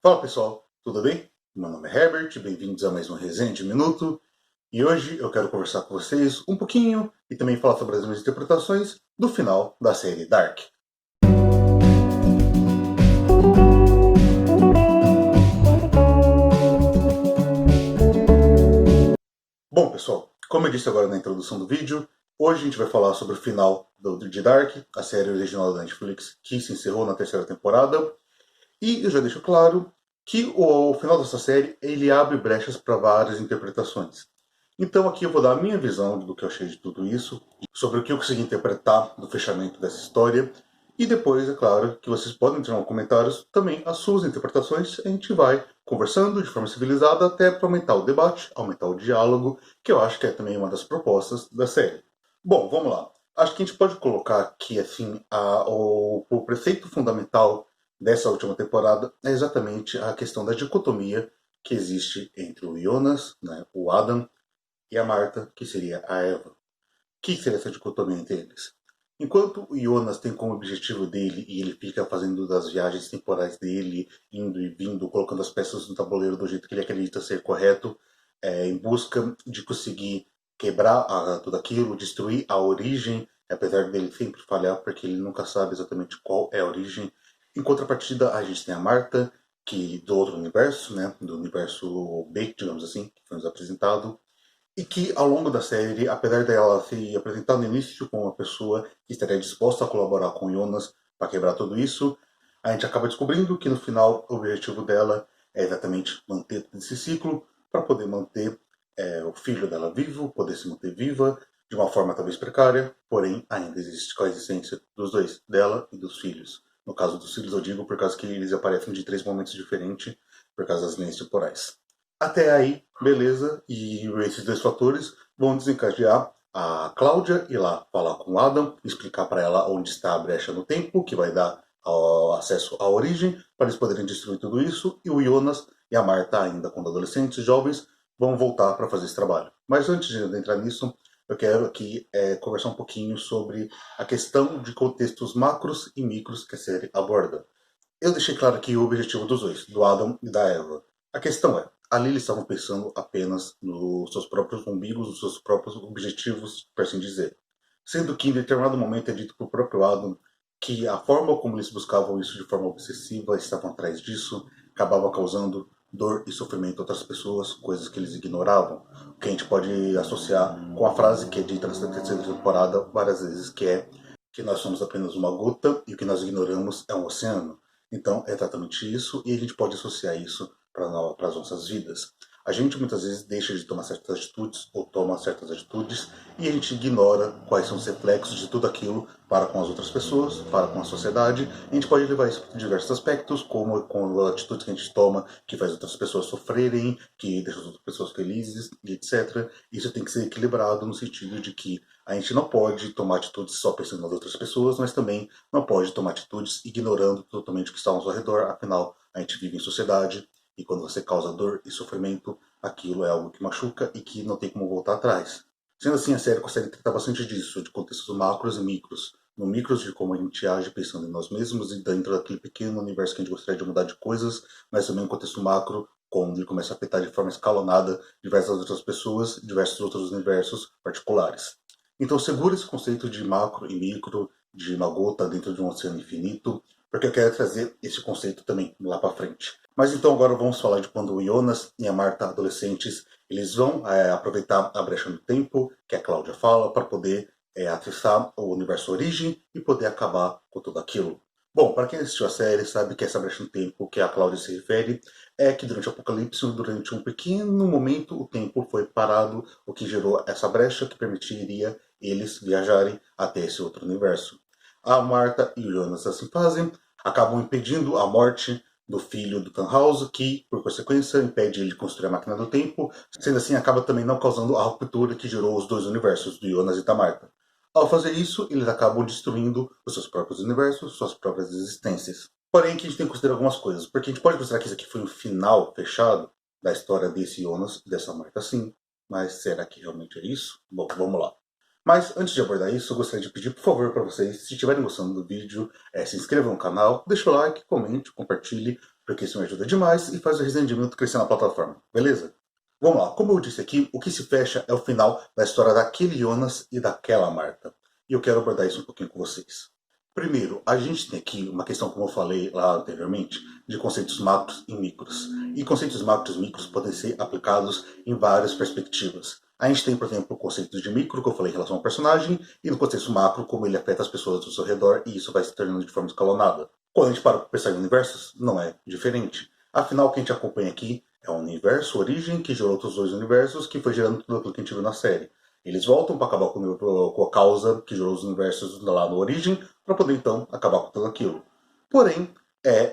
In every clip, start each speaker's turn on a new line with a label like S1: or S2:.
S1: Fala pessoal, tudo bem? Meu nome é Herbert, bem-vindos a mais uma resenha de minuto. E hoje eu quero conversar com vocês um pouquinho e também falar sobre as minhas interpretações do final da série Dark. Bom pessoal, como eu disse agora na introdução do vídeo, hoje a gente vai falar sobre o final de Dark, a série original da Netflix que se encerrou na terceira temporada. E eu já deixo claro que o final dessa série ele abre brechas para várias interpretações. Então aqui eu vou dar a minha visão do que eu achei de tudo isso, sobre o que eu consegui interpretar do fechamento dessa história, e depois, é claro, que vocês podem entrar nos comentários também as suas interpretações, a gente vai conversando de forma civilizada até para aumentar o debate, aumentar o diálogo, que eu acho que é também uma das propostas da série. Bom, vamos lá. Acho que a gente pode colocar aqui, assim, o preceito fundamental dessa última temporada é exatamente a questão da dicotomia que existe entre o Jonas, né, o Adam, e a Marta, que seria a Eva. O que seria essa dicotomia entre eles? Enquanto o Jonas tem como objetivo dele, e ele fica fazendo das viagens temporais dele, indo e vindo, colocando as peças no tabuleiro do jeito que ele acredita ser correto, em busca de conseguir quebrar tudo aquilo, destruir a origem, apesar dele sempre falhar, porque ele nunca sabe exatamente qual é a origem. Em contrapartida, a gente tem a Marta, que do outro universo, né, do universo B, digamos assim, que foi nos apresentado, e que ao longo da série, apesar dela se apresentar no início como uma pessoa que estaria disposta a colaborar com Jonas para quebrar tudo isso, a gente acaba descobrindo que no final o objetivo dela é exatamente manter esse ciclo para poder manter o filho dela vivo, poder se manter viva de uma forma talvez precária, porém ainda existe coexistência dos dois, dela e dos filhos. No caso dos filhos eu digo por causa que eles aparecem de 3 momentos diferentes por causa das linhas temporais. Até aí, beleza, e esses dois fatores vão desencadear a Cláudia ir lá falar com o Adam, explicar para ela onde está a brecha no tempo, que vai dar acesso à origem, para eles poderem destruir tudo isso, e o Jonas e a Marta, ainda quando adolescentes, jovens, vão voltar para fazer esse trabalho. Mas antes de entrar nisso, eu quero aqui conversar um pouquinho sobre a questão de contextos macros e micros que a série aborda. Eu deixei claro aqui o objetivo dos dois, do Adam e da Eva. A questão é, ali eles estavam pensando apenas nos seus próprios umbigos, nos seus próprios objetivos, por assim dizer. Sendo que em determinado momento é dito para o próprio Adam que a forma como eles buscavam isso de forma obsessiva, estavam atrás disso, acabava causando dor e sofrimento a outras pessoas, coisas que eles ignoravam. O que a gente pode associar com a frase que é dita nessa terceira temporada várias vezes, que é que nós somos apenas uma gota e o que nós ignoramos é um oceano. Então é exatamente isso, e a gente pode associar isso para as nossas vidas. A gente muitas vezes deixa de tomar certas atitudes ou toma certas atitudes e a gente ignora quais são os reflexos de tudo aquilo para com as outras pessoas, para com a sociedade. A gente pode levar isso para diversos aspectos, como com atitudes que a gente toma que faz outras pessoas sofrerem, que deixa as outras pessoas felizes, e etc. Isso tem que ser equilibrado no sentido de que a gente não pode tomar atitudes só pensando nas outras pessoas, mas também não pode tomar atitudes ignorando totalmente o que está ao nosso redor. Afinal, a gente vive em sociedade e quando você causa dor e sofrimento, aquilo é algo que machuca e que não tem como voltar atrás. Sendo assim, a série consegue tratar bastante disso, de contextos macros e micros. No micros, de como a gente age pensando em nós mesmos e dentro daquele pequeno universo que a gente gostaria de mudar de coisas, mas também no contexto macro, quando ele começa a afetar de forma escalonada diversas outras pessoas, diversos outros universos particulares. Então segura esse conceito de macro e micro, de uma gota dentro de um oceano infinito, porque eu quero trazer esse conceito também lá para frente. Mas então agora vamos falar de quando o Jonas e a Marta, adolescentes, eles vão aproveitar a brecha no tempo, que a Cláudia fala, para poder acessar o universo origem e poder acabar com tudo aquilo. Bom, para quem assistiu a série sabe que essa brecha no tempo que a Cláudia se refere é que durante o Apocalipse, durante um pequeno momento, o tempo foi parado, o que gerou essa brecha que permitiria eles viajarem até esse outro universo. A Marta e o Jonas assim fazem, acabam impedindo a morte do filho do Tannhaus, que, por consequência, impede ele de construir a máquina do tempo, sendo assim, acaba também não causando a ruptura que gerou os dois universos, do Jonas e da Marta. Ao fazer isso, eles acabam destruindo os seus próprios universos, suas próprias existências. Porém, que a gente tem que considerar algumas coisas, porque a gente pode considerar que isso aqui foi um final fechado da história desse Jonas e dessa Marta, sim, mas será que realmente é isso? Bom, vamos lá. Mas antes de abordar isso, eu gostaria de pedir, por favor, para vocês, se estiverem gostando do vídeo, se inscrevam no canal, deixe o like, comente, compartilhe, porque isso me ajuda demais e faz o rendimento crescer na plataforma, beleza? Vamos lá, como eu disse aqui, o que se fecha é o final da história daquele Jonas e daquela Marta. E eu quero abordar isso um pouquinho com vocês. Primeiro, a gente tem aqui uma questão, como eu falei lá anteriormente, de conceitos macros e micros. E conceitos macros e micros podem ser aplicados em várias perspectivas. A gente tem, por exemplo, o conceito de micro, que eu falei em relação ao personagem, e no contexto macro, como ele afeta as pessoas ao seu redor, e isso vai se tornando de forma escalonada. Quando a gente para para pensar em universos, não é diferente. Afinal, o que a gente acompanha aqui é um universo, origem, que gerou outros dois universos, que foi gerando tudo aquilo que a gente viu na série. Eles voltam para acabar com a causa que gerou os universos lá no origem, para poder então acabar com tudo aquilo. Porém,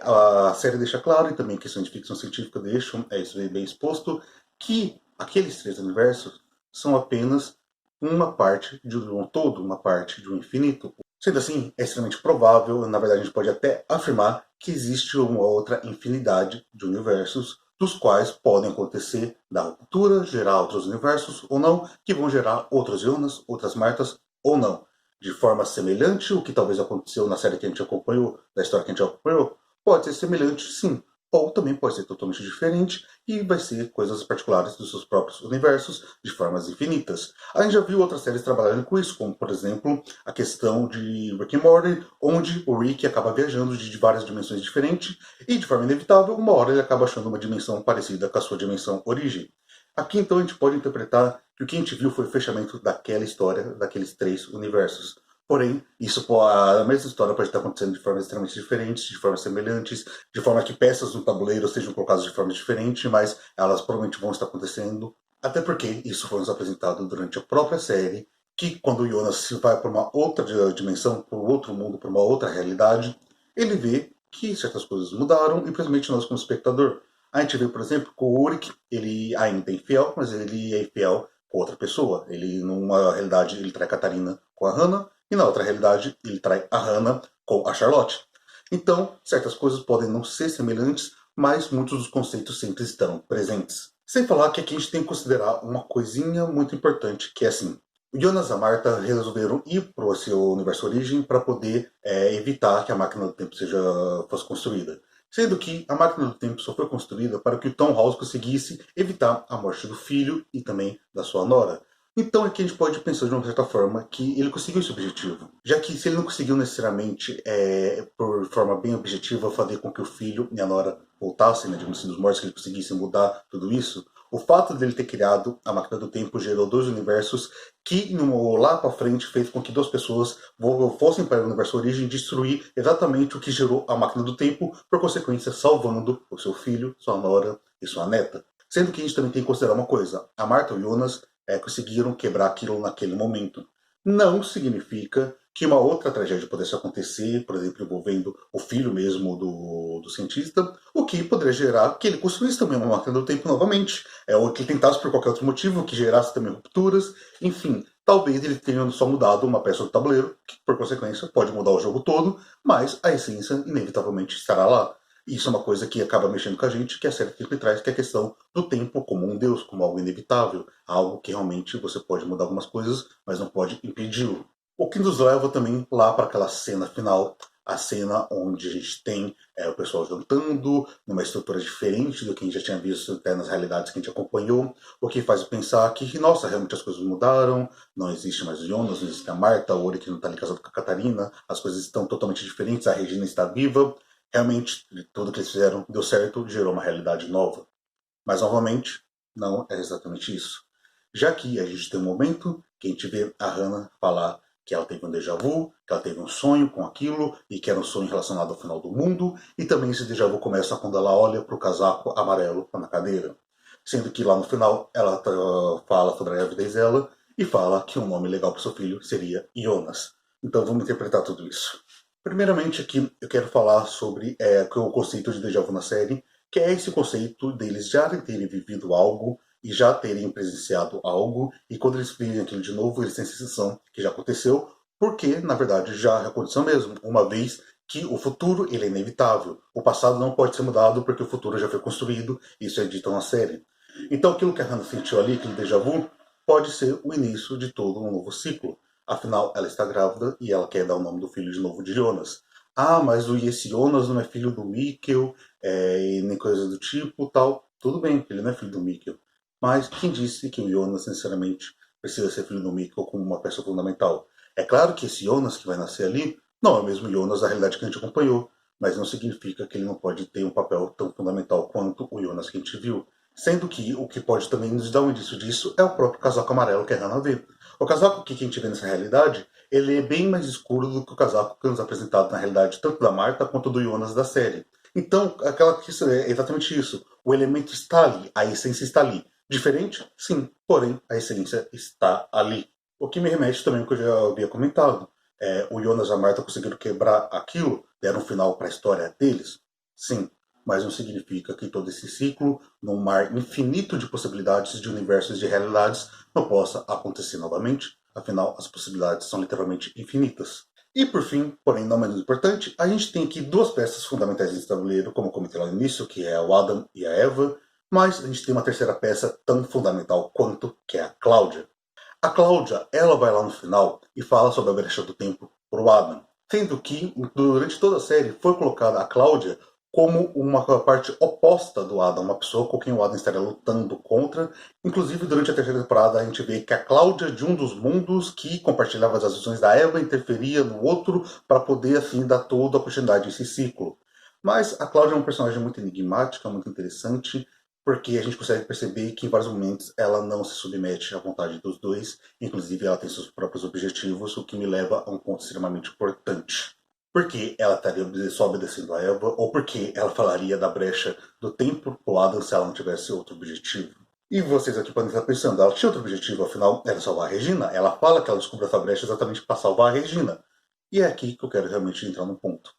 S1: a série deixa claro, e também questões de ficção científica deixam isso bem exposto, que aqueles três universos são apenas uma parte de um todo, uma parte de um infinito. Sendo assim, é extremamente provável, na verdade a gente pode até afirmar que existe uma outra infinidade de universos, dos quais podem acontecer da ruptura, gerar outros universos ou não, que vão gerar outros Jonas, outras Martas ou não. De forma semelhante, o que talvez aconteceu na série que a gente acompanhou, da história que a gente acompanhou, pode ser semelhante sim, ou também pode ser totalmente diferente e vai ser coisas particulares dos seus próprios universos de formas infinitas. A gente já viu outras séries trabalhando com isso, como por exemplo a questão de Rick and Morty, onde o Rick acaba viajando de várias dimensões diferentes e de forma inevitável, uma hora ele acaba achando uma dimensão parecida com a sua dimensão origem. Aqui então a gente pode interpretar que o que a gente viu foi o fechamento daquela história, daqueles três universos. Porém, a mesma história pode estar acontecendo de formas extremamente diferentes, de formas semelhantes, de forma que peças no tabuleiro sejam colocadas de forma diferente, mas elas provavelmente vão estar acontecendo. Até porque isso foi nos apresentado durante a própria série, que quando o Jonas se vai para uma outra dimensão, para um outro mundo, para uma outra realidade, ele vê que certas coisas mudaram, e principalmente nós como espectador. A gente vê, por exemplo, que o Ulrich, ele ainda é infiel, mas ele é infiel com outra pessoa. Ele, numa realidade, ele trai a Catarina com a Hannah, e na outra realidade, ele trai a Hannah com a Charlotte. Então, certas coisas podem não ser semelhantes, mas muitos dos conceitos sempre estão presentes. Sem falar que aqui a gente tem que considerar uma coisinha muito importante, que é assim, o Jonas e a Marta resolveram ir para o seu universo origem para poder evitar que a máquina do tempo fosse construída. Sendo que a máquina do tempo só foi construída para que o Tom House conseguisse evitar a morte do filho e também da sua nora. Então aqui a gente pode pensar de uma certa forma que ele conseguiu esse objetivo. Já que se ele não conseguiu necessariamente, por forma bem objetiva, fazer com que o filho e a nora voltassem na dimensão dos mortos, que ele conseguisse mudar tudo isso, o fato dele ter criado a máquina do tempo gerou dois universos que lá para frente fez com que duas pessoas fossem para o universo origem destruir exatamente o que gerou a máquina do tempo, por consequência salvando o seu filho, sua nora e sua neta. Sendo que a gente também tem que considerar uma coisa, a Marta e o Jonas conseguiram quebrar aquilo naquele momento. Não significa que uma outra tragédia pudesse acontecer, por exemplo, envolvendo o filho mesmo do cientista, o que poderia gerar que ele construísse também uma máquina do tempo novamente, ou que ele tentasse por qualquer outro motivo, que gerasse também rupturas, enfim. Talvez ele tenha só mudado uma peça do tabuleiro, que por consequência pode mudar o jogo todo, mas a essência inevitavelmente estará lá. Isso é uma coisa que acaba mexendo com a gente, que a série sempre traz, que é a questão do tempo como um deus, como algo inevitável, algo que realmente você pode mudar algumas coisas, mas não pode impedi-lo. O que nos leva também lá para aquela cena final, a cena onde a gente tem o pessoal jantando, numa estrutura diferente do que a gente já tinha visto até nas realidades que a gente acompanhou, o que faz pensar que, nossa, realmente as coisas mudaram, não existe mais o Jonas, não existe a Marta, o Ulrich não está ali casado com a Catarina, as coisas estão totalmente diferentes, a Regina está viva, realmente tudo que eles fizeram deu certo, gerou uma realidade nova. Mas novamente, não é exatamente isso. Já que a gente tem um momento que a gente vê a Hannah falar que ela teve um déjà vu, que ela teve um sonho com aquilo, e que era um sonho relacionado ao final do mundo, e também esse déjà vu começa quando ela olha para o casaco amarelo na cadeira. Sendo que lá no final ela fala sobre a gravidez dela e fala que um nome legal para o seu filho seria Jonas. Então vamos interpretar tudo isso. Primeiramente aqui eu quero falar sobre o conceito de déjà vu na série, que é esse conceito deles já terem vivido algo e já terem presenciado algo, e quando eles vivem aquilo de novo, eles têm a sensação que já aconteceu, porque, na verdade, já aconteceu mesmo, uma vez que o futuro ele é inevitável. O passado não pode ser mudado porque o futuro já foi construído, isso é dito na série. Então aquilo que a Hannah sentiu ali, aquele déjà vu, pode ser o início de todo um novo ciclo. Afinal, ela está grávida e ela quer dar o nome do filho de novo de Jonas. Ah, mas esse Jonas não é filho do Mikkel, e nem coisa do tipo, tal. Tudo bem, ele não é filho do Mikkel. Mas quem disse que o Jonas, sinceramente, precisa ser filho do Mikkel como uma peça fundamental? É claro que esse Jonas que vai nascer ali não é o mesmo Jonas da realidade que a gente acompanhou, mas não significa que ele não pode ter um papel tão fundamental quanto o Jonas que a gente viu. Sendo que o que pode também nos dar um indício disso é o próprio casaco amarelo que a Hannah vê. O casaco que a gente vê nessa realidade, ele é bem mais escuro do que o casaco que nos é apresentado na realidade, tanto da Marta quanto do Jonas da série. Então, aquela questão é exatamente isso. O elemento está ali, a essência está ali. Diferente? Sim, porém a essência está ali. O que me remete também ao que eu já havia comentado. O Jonas e a Marta conseguiram quebrar aquilo, deram um final para a história deles? Sim, mas não significa que todo esse ciclo, num mar infinito de possibilidades, de universos, de realidades, não possa acontecer novamente. Afinal, as possibilidades são literalmente infinitas. E por fim, porém não menos importante, a gente tem aqui duas peças fundamentais nesse tabuleiro, como eu comentei lá no início, que é o Adam e a Eva, mas a gente tem uma terceira peça tão fundamental quanto, que é a Cláudia. A Cláudia, ela vai lá no final e fala sobre a brecha do tempo pro Adam, sendo que durante toda a série foi colocada a Cláudia como uma parte oposta do Adam, uma pessoa com quem o Adam estaria lutando contra. Inclusive, durante a terceira temporada, a gente vê que a Cláudia, de um dos mundos que compartilhava as visões da Eva, interferia no outro para poder, assim, dar toda a continuidade desse ciclo. Mas a Cláudia é um personagem muito enigmática, muito interessante, porque a gente consegue perceber que em vários momentos ela não se submete à vontade dos dois, inclusive ela tem seus próprios objetivos, o que me leva a um ponto extremamente importante. Por que ela estaria só obedecendo a Eva, ou por que ela falaria da brecha do tempo pro Adam se ela não tivesse outro objetivo? E vocês aqui podem estar pensando, ela tinha outro objetivo, afinal, era salvar a Regina? Ela fala que ela descobriu essa brecha exatamente para salvar a Regina. E é aqui que eu quero realmente entrar no ponto.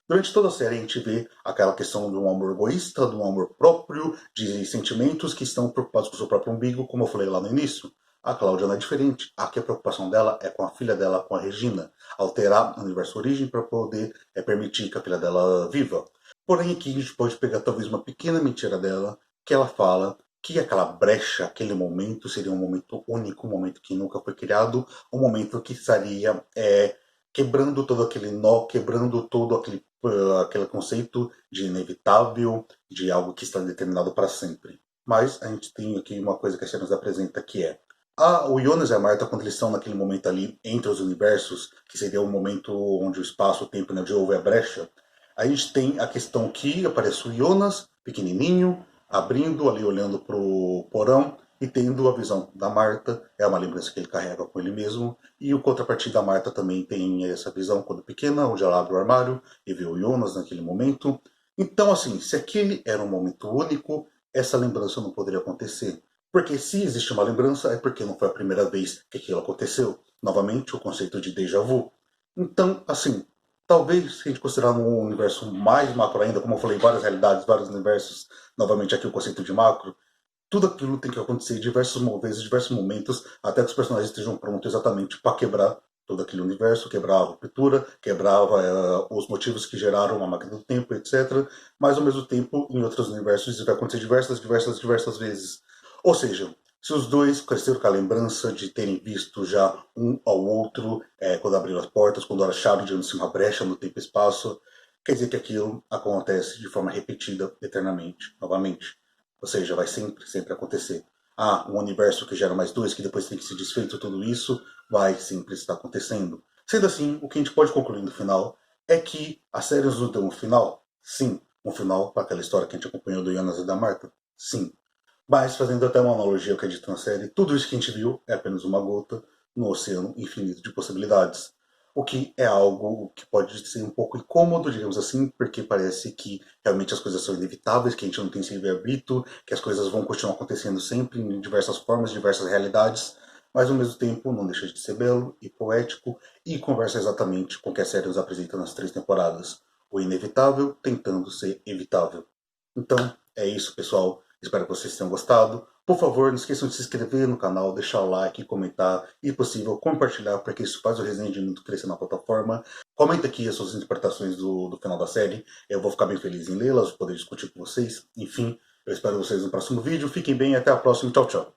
S1: Durante toda a série a gente vê aquela questão de um amor egoísta, de um amor próprio, de sentimentos que estão preocupados com o seu próprio umbigo, como eu falei lá no início. A Cláudia não é diferente. Aqui a preocupação dela é com a filha dela, com a Regina. Alterar o universo origem para poder permitir que a filha dela viva. Porém aqui a gente pode pegar talvez uma pequena mentira dela, que ela fala que aquela brecha, aquele momento seria um momento único, um momento que nunca foi criado, um momento que estaria quebrando todo aquele nó, quebrando todo aquele conceito de inevitável, de algo que está determinado para sempre. Mas a gente tem aqui uma coisa que a série nos apresenta que é o Jonas e a Marta, quando eles estão naquele momento ali entre os universos, que seria o momento onde o espaço, o tempo, né, de houve a brecha, a gente tem a questão que aparece o Jonas, pequenininho, abrindo ali, olhando pro porão, e tendo a visão da Marta, é uma lembrança que ele carrega com ele mesmo, e o contrapartida da Marta também tem essa visão quando pequena, onde ela abre o armário e vê o Jonas naquele momento. Então, assim, se aquele era um momento único, essa lembrança não poderia acontecer. Porque se existe uma lembrança, é porque não foi a primeira vez que aquilo aconteceu. Novamente, o conceito de déjà vu. Então, assim, talvez, se a gente considerar um universo mais macro ainda, como eu falei, várias realidades, vários universos, novamente aqui o conceito de macro, tudo aquilo tem que acontecer diversas vezes, diversos momentos, até que os personagens estejam prontos exatamente para quebrar todo aquele universo, quebrar a ruptura, quebrar os motivos que geraram a máquina do tempo, etc. Mas ao mesmo tempo, em outros universos, isso vai acontecer diversas vezes. Ou seja, se os dois cresceram com a lembrança de terem visto já um ao outro quando abriram as portas, quando acharam de uma brecha no tempo e espaço, quer dizer que aquilo acontece de forma repetida eternamente, novamente. Ou seja, vai sempre acontecer. Um universo que gera mais dois, que depois tem que se desfeito tudo isso, vai sempre estar acontecendo. Sendo assim, o que a gente pode concluir no final é que a série nos deu um final? Sim. Um final para aquela história que a gente acompanhou do Jonas e da Marta? Sim. Mas, fazendo até uma analogia ao que é dito na série, tudo isso que a gente viu é apenas uma gota no oceano infinito de possibilidades. O que é algo que pode ser um pouco incômodo, digamos assim, porque parece que realmente as coisas são inevitáveis, que a gente não tem livre-arbítrio, que as coisas vão continuar acontecendo sempre em diversas formas, diversas realidades, mas ao mesmo tempo não deixa de ser belo e poético e conversa exatamente com o que a série nos apresenta nas 3 temporadas. O inevitável tentando ser evitável. Então, é isso, pessoal. Espero que vocês tenham gostado. Por favor, não esqueçam de se inscrever no canal, deixar o like, comentar e, possível, compartilhar, porque isso faz o Resenha de Muito crescer na plataforma. Comenta aqui as suas interpretações do final da série. Eu vou ficar bem feliz em lê-las, poder discutir com vocês. Enfim, eu espero vocês no próximo vídeo. Fiquem bem e até a próxima. Tchau, tchau.